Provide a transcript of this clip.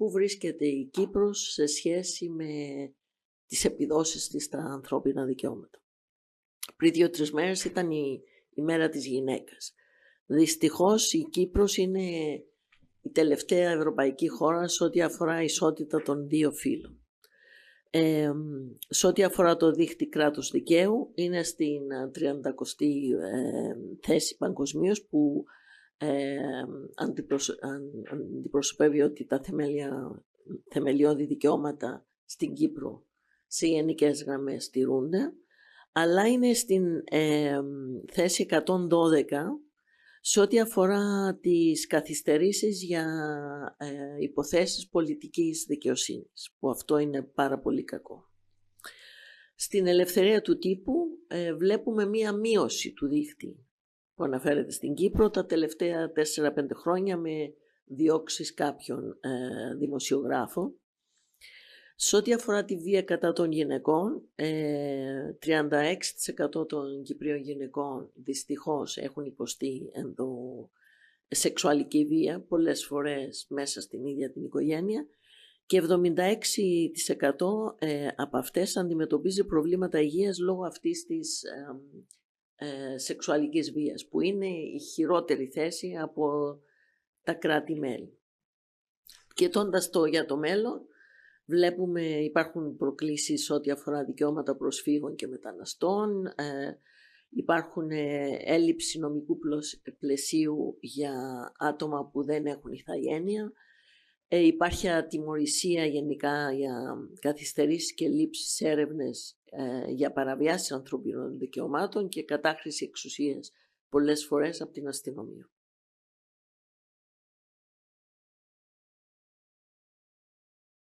πού βρίσκεται η Κύπρος σε σχέση με τις επιδόσεις της στα ανθρώπινα δικαιώματα. Πριν 2-3 μέρες ήταν η μέρα της γυναίκας. Δυστυχώς η Κύπρος είναι η τελευταία ευρωπαϊκή χώρα σε ό,τι αφορά ισότητα των δύο φύλων. Σε ό,τι αφορά το δίχτυ κράτους δικαίου, είναι στην 30η θέση παγκοσμίως, που αντιπροσωπεύει ότι τα θεμελιώδη δικαιώματα στην Κύπρο σε γενικές γραμμές στηρούνται, αλλά είναι στην θέση 112 σε ό,τι αφορά τις καθυστερήσεις για υποθέσεις πολιτικής δικαιοσύνης, που αυτό είναι πάρα πολύ κακό. Στην ελευθερία του τύπου βλέπουμε μία μείωση του δίχτυ που αναφέρεται στην Κύπρο τα τελευταία 4-5 χρόνια, με διώξεις κάποιων δημοσιογράφων. Σε ό,τι αφορά τη βία κατά των γυναικών, 36% των Κυπρίων γυναικών δυστυχώς έχουν υποστεί σεξουαλική βία, πολλές φορές μέσα στην ίδια την οικογένεια, και 76% από αυτές αντιμετωπίζει προβλήματα υγείας λόγω αυτής της σεξουαλικής βίας, που είναι η χειρότερη θέση από τα κράτη-μέλη. Κοιτώντας για το μέλλον, βλέπουμε υπάρχουν προκλήσεις ό,τι αφορά δικαιώματα προσφύγων και μεταναστών, υπάρχουν έλλειψη νομικού πλαισίου για άτομα που δεν έχουν ηθαγένεια, υπάρχει ατιμωρησία γενικά για καθυστερήσεις και λήψεις έρευνες για παραβιάσεις ανθρωπίνων δικαιωμάτων και κατάχρηση εξουσίας πολλές φορές από την αστυνομία.